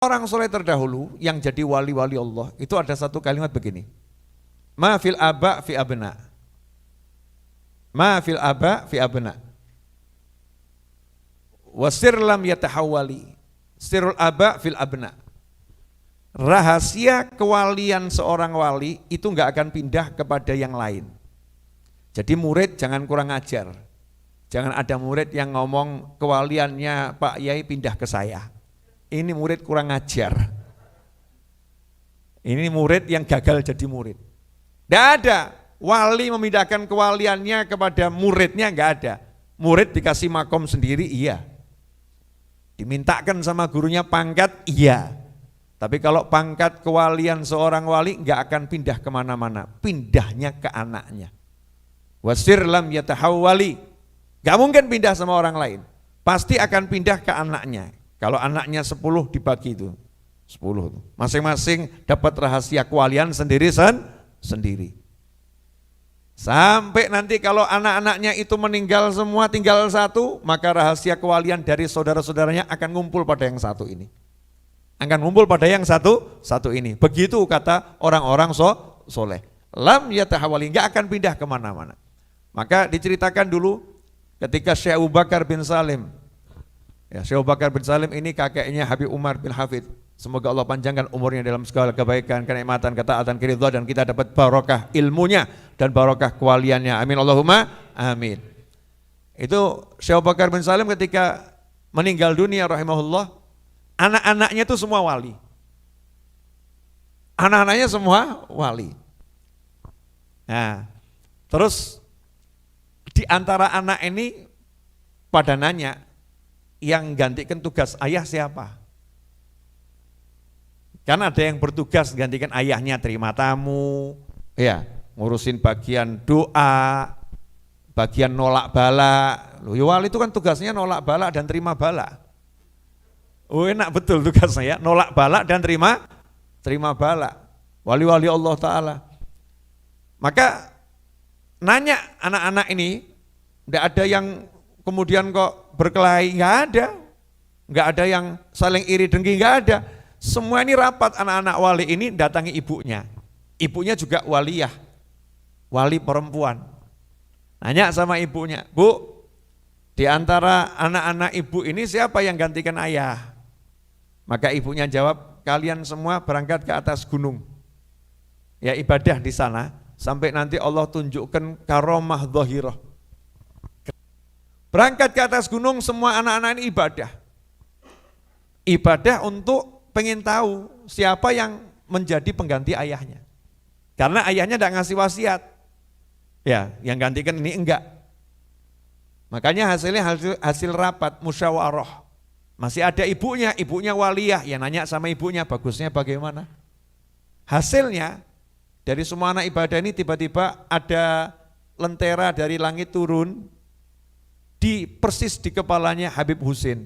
Orang soleh terdahulu yang jadi wali-wali Allah itu ada satu kalimat begini. Ma fil aba fi abna. Ma fil aba fi abna. Wasir lam yatahawali. Sirul aba fil abna. Rahasia kewalian seorang wali itu enggak akan pindah kepada yang lain. Jadi murid jangan kurang ajar. Jangan ada murid yang ngomong kewaliannya Pak Yai pindah ke saya. Ini murid kurang ajar. Ini murid yang gagal jadi murid. Tidak ada wali memindahkan kewaliannya kepada muridnya, enggak ada. Murid dikasih makom sendiri, iya. Dimintakan sama gurunya pangkat, iya. Tapi kalau pangkat kewalian seorang wali enggak akan pindah kemana-mana. Pindahnya ke anaknya. Wasir lam yatahawwali. Enggak mungkin pindah sama orang lain. Pasti akan pindah ke anaknya. Kalau anaknya 10 dibagi itu, 10 itu. Masing-masing dapat rahasia kewalian sendiri. Sampai nanti kalau anak-anaknya itu meninggal semua tinggal satu, maka rahasia kewalian dari saudara-saudaranya akan ngumpul pada yang satu ini. Akan ngumpul pada yang satu ini. Begitu kata orang-orang soleh. Lam yatahawali, enggak akan pindah kemana-mana. Maka diceritakan dulu ketika Syekh Abu Bakar bin Salim. Ya, Syekh Abu Bakar bin Salim ini kakeknya Habib Umar bin Hafid. Semoga Allah panjangkan umurnya dalam segala kebaikan, kenikmatan, ketaatan, keridhaan, dan kita dapat barokah ilmunya dan barokah kewaliannya. Amin Allahumma amin. Itu Syekh Abu Bakar bin Salim ketika meninggal dunia rahimahullah, anak-anaknya itu semua wali. Anak-anaknya semua wali. Nah, terus di antara anak ini pada nanya, yang gantikan tugas ayah siapa? Karena ada yang bertugas gantikan ayahnya terima tamu, ya, ngurusin bagian doa, bagian nolak bala. Loh, ya wali itu kan tugasnya nolak bala dan terima bala. Oh enak betul tugasnya ya, nolak bala dan terima bala. Wali-wali Allah Ta'ala. Maka nanya anak-anak ini, tidak ada yang kemudian kok berkelahi, nggak ada yang saling iri dengki, nggak ada. Semua ini rapat anak-anak wali ini datangi ibunya. Ibunya juga waliyah, wali perempuan. Nanya sama ibunya, Bu, di antara anak-anak ibu ini siapa yang gantikan ayah? Maka ibunya jawab, kalian semua berangkat ke atas gunung. Ya ibadah di sana sampai nanti Allah tunjukkan karomah zahirah. Berangkat ke atas gunung semua anak-anak ini ibadah. Ibadah untuk pengen tahu siapa yang menjadi pengganti ayahnya. Karena ayahnya tidak ngasih wasiat. Ya, yang gantikan ini enggak. Makanya hasilnya hasil rapat musyawarah. Masih ada ibunya waliyah. Ya nanya sama ibunya, bagusnya bagaimana? Hasilnya dari semua anak ibadah ini tiba-tiba ada lentera dari langit turun, di persis di kepalanya Habib Husin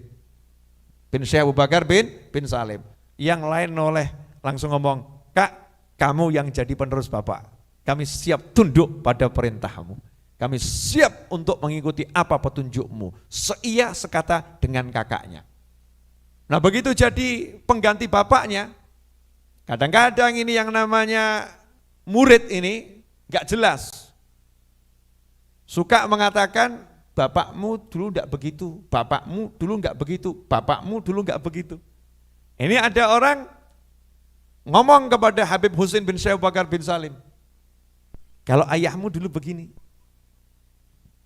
bin Syekh Abu Bakar bin Salim. Yang lain noleh langsung ngomong, Kak, kamu yang jadi penerus Bapak, kami siap tunduk pada perintahmu, kami siap untuk mengikuti apa petunjukmu, seia sekata dengan kakaknya. Nah begitu jadi pengganti bapaknya, kadang-kadang ini yang namanya murid ini gak jelas, suka mengatakan, bapakmu dulu enggak begitu, bapakmu dulu enggak begitu, bapakmu dulu enggak begitu. Ini ada orang ngomong kepada Habib Husin bin Syekh Abu Bakar bin Salim, kalau ayahmu dulu begini,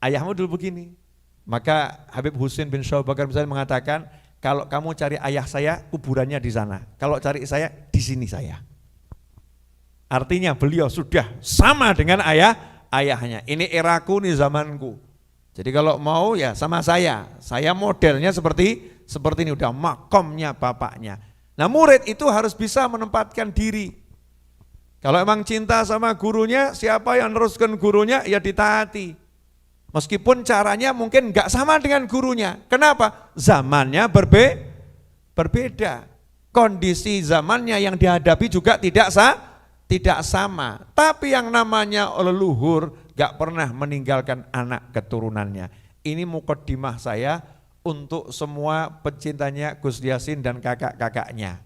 ayahmu dulu begini. Maka Habib Husin bin Syekh Abu Bakar bin Salim mengatakan, kalau kamu cari ayah saya, kuburannya di sana. Kalau cari saya, di sini saya. Artinya beliau sudah sama dengan ayahnya. Ini eraku, ini zamanku. Jadi kalau mau ya sama saya modelnya seperti ini, udah makomnya bapaknya. Nah murid itu harus bisa menempatkan diri. Kalau emang cinta sama gurunya, siapa yang meneruskan gurunya ya ditaati. Meskipun caranya mungkin enggak sama dengan gurunya. Kenapa? Zamannya berbeda. Kondisi zamannya yang dihadapi juga tidak sama. Tapi yang namanya leluhur gak pernah meninggalkan anak keturunannya. Ini mukaddimah saya untuk semua pecintanya Gus Yasin dan kakak-kakaknya.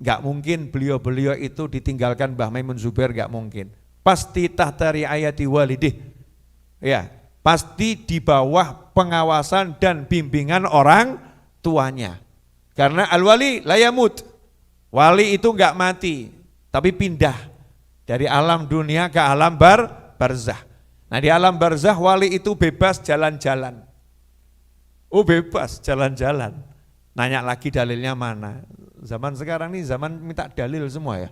Gak mungkin beliau-beliau itu ditinggalkan Mbah Maimun Zubair, gak mungkin. Pasti tahta riayati walidih. Ya, pasti di bawah pengawasan dan bimbingan orang tuanya. Karena al-wali la yamut. Wali itu gak mati, tapi pindah dari alam dunia ke alam barzah. Nah di alam barzah wali itu bebas jalan-jalan. Oh bebas jalan-jalan. Nanya lagi dalilnya mana. Zaman sekarang nih zaman minta dalil semua ya.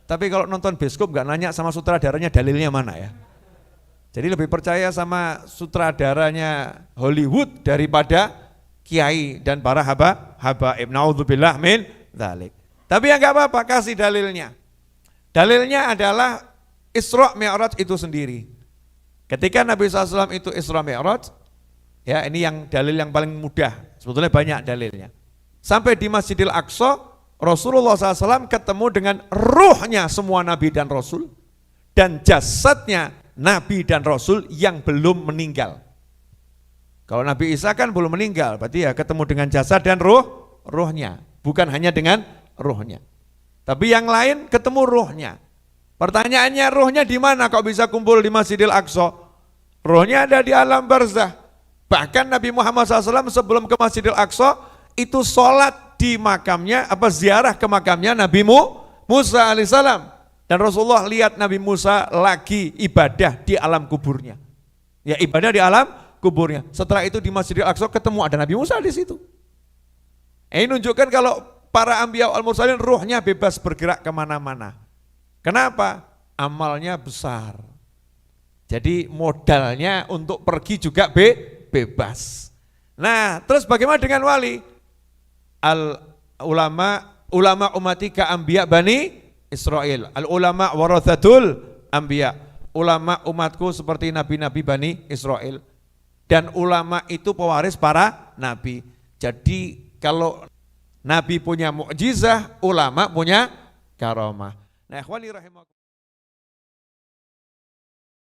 Tapi kalau nonton bioskop gak nanya sama sutradaranya dalilnya mana ya. Jadi lebih percaya sama sutradaranya Hollywood daripada kiai dan para habaib. Naudzubillah min dzalik. Tapi ya gak apa-apa, kasih dalilnya. Dalilnya adalah Isra Mi'raj itu sendiri. Ketika Nabi SAW itu Isra Mi'raj, ya ini yang dalil yang paling mudah, sebetulnya banyak dalilnya. Sampai di Masjidil Aqsa, Rasulullah SAW ketemu dengan ruhnya semua Nabi dan Rasul, dan jasadnya Nabi dan Rasul yang belum meninggal. Kalau Nabi Isa kan belum meninggal, berarti ya ketemu dengan jasad dan ruhnya, bukan hanya dengan ruhnya. Tapi yang lain ketemu ruhnya. Pertanyaannya ruhnya di mana kok bisa kumpul di Masjidil Aqsa? Ruhnya ada di alam barzah. Bahkan Nabi Muhammad SAW sebelum ke Masjidil Aqsa itu sholat di makamnya, ziarah ke makamnya Nabi Musa alaihissalam. Dan Rasulullah lihat Nabi Musa lagi ibadah di alam kuburnya. Ya ibadah di alam kuburnya. Setelah itu di Masjidil Aqsa ketemu ada Nabi Musa di situ. Ini menunjukkan kalau para anbiya al-mursalin ruhnya bebas bergerak kemana-mana. Kenapa? Amalnya besar. Jadi modalnya untuk pergi juga bebas. Nah, terus bagaimana dengan wali? Ulama umati ka anbiya bani Israel. Al ulama warathatul anbiya. Ulama umatku seperti nabi-nabi bani Israel. Dan ulama itu pewaris para nabi. Jadi kalau Nabi punya mukjizah, ulama punya karamah. Nah, ikhwani rahimakumullah.